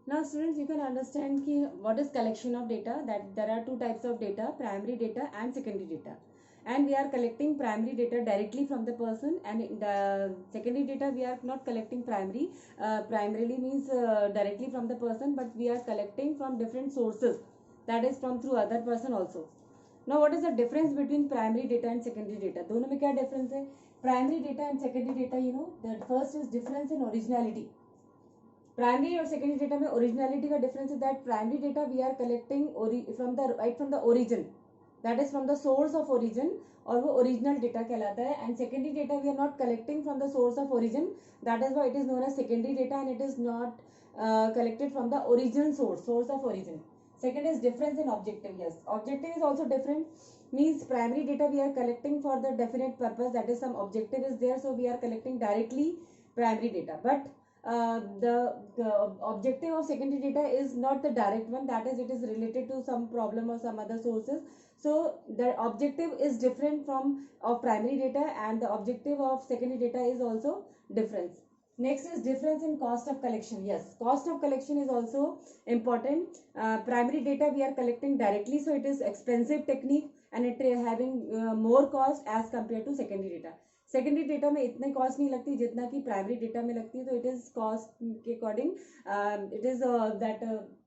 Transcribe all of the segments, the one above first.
Now students, you can understand ki what is collection of data, that there are two types of data, primary data and secondary data. And we are collecting primary data directly from the person, and in the secondary data we are not collecting primarily means directly from the person, but we are collecting from different sources, that is from through other person also. Now what is the difference between primary data and secondary data? दोनों में क्या difference है? Primary data and secondary data, you know, the first is difference in originality. Primary और secondary data में originality का difference है that primary data we are collecting from the origin, that is from the source of origin, और वो original data कहलाता है. And secondary data we are not collecting from the source of origin, that is why it is known as secondary data and it is not collected from the original source of origin. Second is difference in objective. Yes, objective is also different, means primary data we are collecting for the definite purpose, that is some objective is there, so we are collecting directly primary data. But the objective of secondary data is not the direct one, that is it is related to some problem or some other sources. So the objective is different from of primary data, and the objective of secondary data is also different. Next is difference in cost of collection. Yes, cost of collection is also important. Primary data we are collecting directly, so it is expensive technique and it is having more cost as compared to secondary data. Secondary data में इतने cost नहीं लगती जितना कि primary data में लगती है, तो इट इज कॉस्ट के according it is that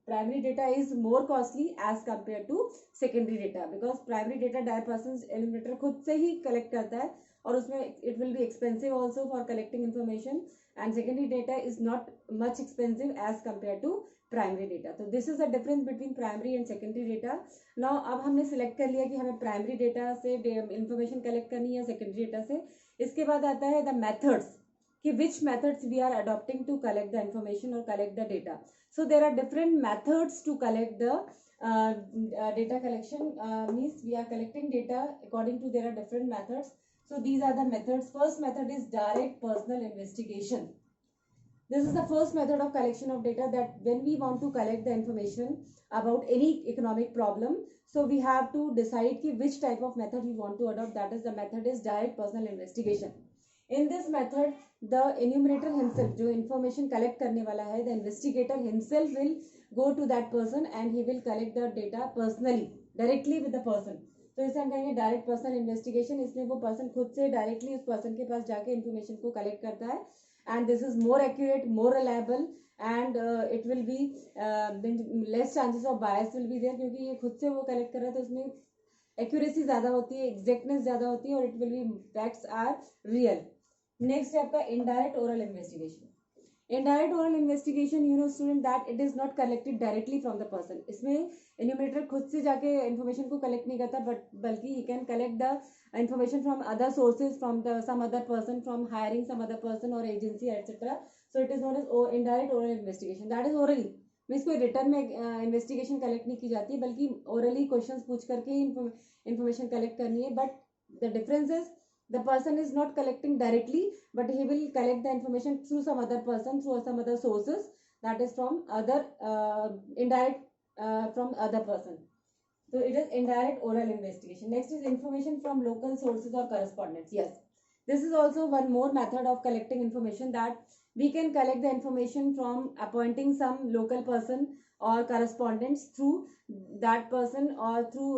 primary data is more costly as compare to secondary data, because primary data dire person eliminator खुद से ही कलेक्ट करता है और उसमें it will be expensive also for collecting information, and secondary data is not much expensive as compare to primary data. तो this is the difference between primary and secondary data. Now अब हमने select कर लिया कि हमें primary data से information collect करनी है सेकेंडरी डेटा से. इसके बाद आता है द मेथड्स, कि which methods we are adopting to collect the information और collect the data. So there are different methods to collect the data collection, means we are collecting data according to there are different methods. So these are the methods. First method is direct personal investigation. This is the first method of collection of data, that when we want to collect the information about any economic problem, so we have to decide ki which type of method we want to adopt. That is the method is direct personal investigation. In this method, the enumerator himself, जो information collect करने वाला है, the investigator himself will go to that person and he will collect the data personally, directly with the person. तो इसे हम कहेंगे direct personal investigation. इसमें वो पर्सन खुद से डायरेक्टली उस पर्सन के पास जाके इन्फॉर्मेशन को कलेक्ट करता है, and this is more accurate, more reliable, and it will be less chances of bias will be there, क्योंकि ये खुद से वो कलेक्ट कर रहा है तो उसमें एक्यूरेसी ज़्यादा होती है, एग्जैक्टनेस ज़्यादा होती है, और it will be facts are real. Next है आपका indirect oral investigation. Indirect oral investigation, you know student, that it is not collected directly from the person. इसमें एन्यूमरेटर खुद से जाके इन्फॉर्मेशन को कलेक्ट नहीं करता, बट बल्कि he can collect the information from other sources, from some other person, from hiring some other person or agency, etc. So it is known as indirect oral investigation. That is orally, means कोई return में investigation collect नहीं की जाती है, बल्कि orally questions पूछ करके ही information collect करनी है. But the difference is the person is not collecting directly, but he will collect the information through some other person, through some other sources, that is from other indirect from other person. So it is indirect oral investigation. Next is information from local sources or correspondents. Yes, this is also one more method of collecting information, that we can collect the information from appointing some local person or correspondents. Through that person or through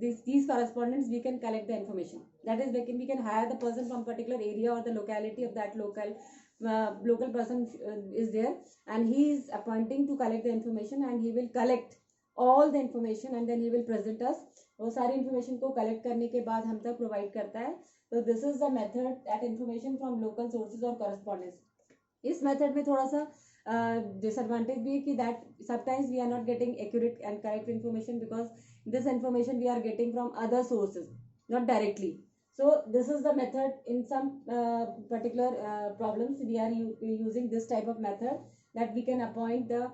these correspondents we can collect the information. That is, we can hire the person from particular area or the locality of that local person is there, and he is appointing to collect the information, and he will collect all the information and then he will present us. वो सारी information को collect करने के बाद हम तक provide करता है. तो this is the method that information from local sources or correspondence. इस method में थोड़ा सा disadvantage भी है कि that sometimes we are not getting accurate and correct information, because this information we are getting from other sources, not directly. So this is the method. In some particular problems we are using this type of method, that we can appoint the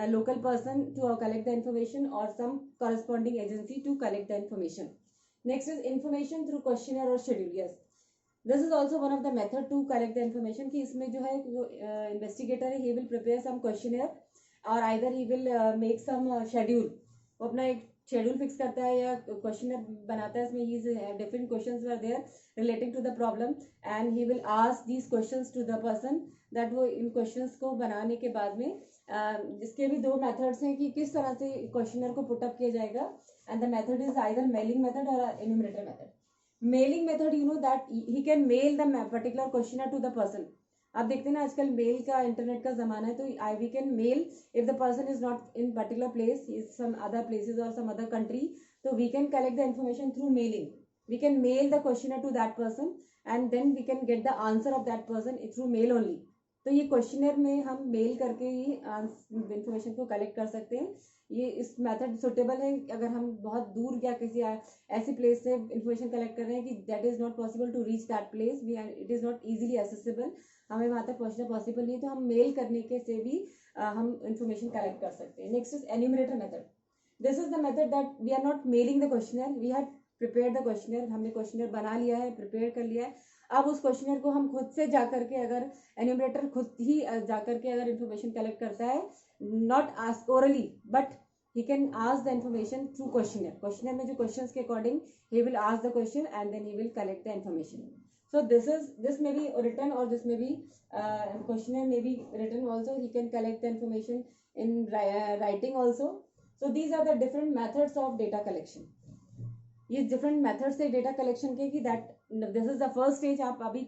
local person to collect the information or some corresponding agency to collect the information. Next is information through questionnaire or schedule. Yes, this is also one of the method to collect the information, कि इसमें जो है जो investigator है, he will prepare some questionnaire or either he will make some schedule. वो अपना एक schedule fix करता है या क्वेश्चनर बनाता है, इसमें ही different questions were there relating to the problem and he will ask these questions to the person that वो इन क्वेश्चंस को बनाने के बाद में इसके भी दो मेथड्स हैं कि किस तरह से क्वेश्चनर को पुटअप किया जाएगा and the method is either mailing method और enumerator method. Mailing method you know that he can mail the particular questionnaire to the person. आप देखते हैं ना आजकल मेल का इंटरनेट का जमाना है, तो I we can mail if the person is not in particular place, is some other places और सम अदर कंट्री, तो we can collect the information through mailing. We can mail the questionnaire to that person and then we can get the answer of that person through mail only. तो ये questionnaire में हम mail करके ही information को collect कर सकते हैं. ये इस मेथड सुटेबल है अगर हम बहुत दूर या किसी ऐसी प्लेस से इन्फॉर्मेशन कलेक्ट कर रहे हैं कि that is not possible to reach that place, it is not easily accessible, हमें वहां तक पहुंचना पॉसिबल नहीं, तो हम मेल करने के से भी हम इन्फॉर्मेशन कलेक्ट कर सकते हैं. Next is enumerator method. This is the method that we are not mailing the questionnaire, we have prepare the questionnaire, हमने क्वेश्चनर बना लिया है, प्रिपेयर कर लिया है. अब उस क्वेश्चनर को हम खुद से जाकर के अगर एन्यूमरेटर खुद ही जाकर के अगर इन्फॉर्मेशन कलेक्ट करता है, not ask orally but he can ask the information through questionnaire में जो questions के according he will ask the question and then he will collect the information. So this may be written or this may be questionnaire may be written also. He can collect the information in writing also. So these are the different methods of data collection. ये different methods है data collection के कि that this is the first stage. आप अभी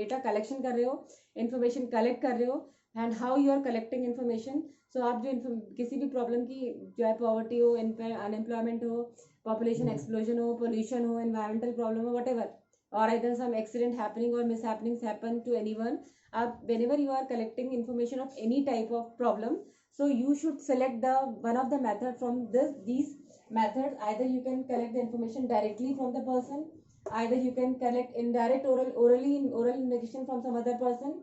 data collection कर रहे हो, information collect कर रहे हो and how you are collecting information. सो आप जो किसी भी प्रॉब्लम की जो है पॉवर्टी हो, अनएम्प्लॉयमेंट हो, पॉपुलेशन एक्सप्लोजन हो, पोल्यूशन हो, एनवायरमेंटल प्रॉब्लम हो, वट एवर, और आइदर सम एक्सीडेंट हैपनिंग और mishappenings happen to anyone, आप whenever you are collecting information of any type of problem, so you should select the one of the method from these methods. Either you can collect the information directly from the person, either you can collect indirect orally in oral information from some other person,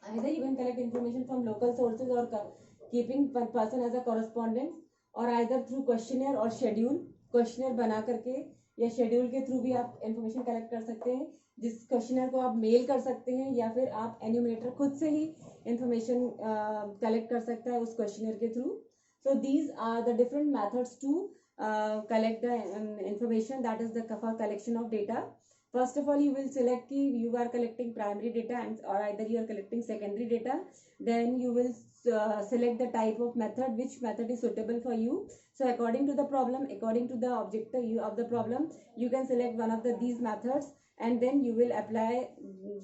either you can collect information from local sources or keeping one person as a correspondent, or either through questionnaire or schedule. questionnaire बना करके या schedule के through भी आप information collect कर सकते हैं, जिस questionnaire को आप mail कर सकते हैं या फिर आप enumerator खुद से ही information collect कर सकता है उस questionnaire के through. So these are the different methods to collect the information, that is the collection of data. First of all, you will select कि you are collecting primary data and or either you are collecting secondary data. Then you will select the type of method, which method is suitable for you. So according to the problem, according to the objective of the problem, you can select one of these methods and then you will apply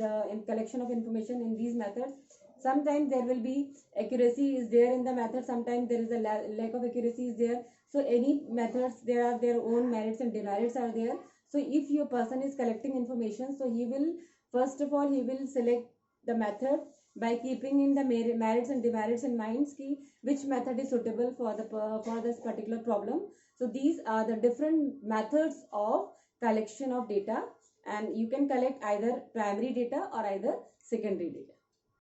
the collection of information in these methods. Sometimes there will be accuracy is there in the method, sometimes there is a lack of accuracy is there. So any methods, there are their own merits and demerits are there. So if your person is collecting information, so he will first of all he will select the method by keeping in the merits and demerits in mind ki which method is suitable for this particular problem. So these are the different methods of collection of data, and you can collect either primary data or either secondary data.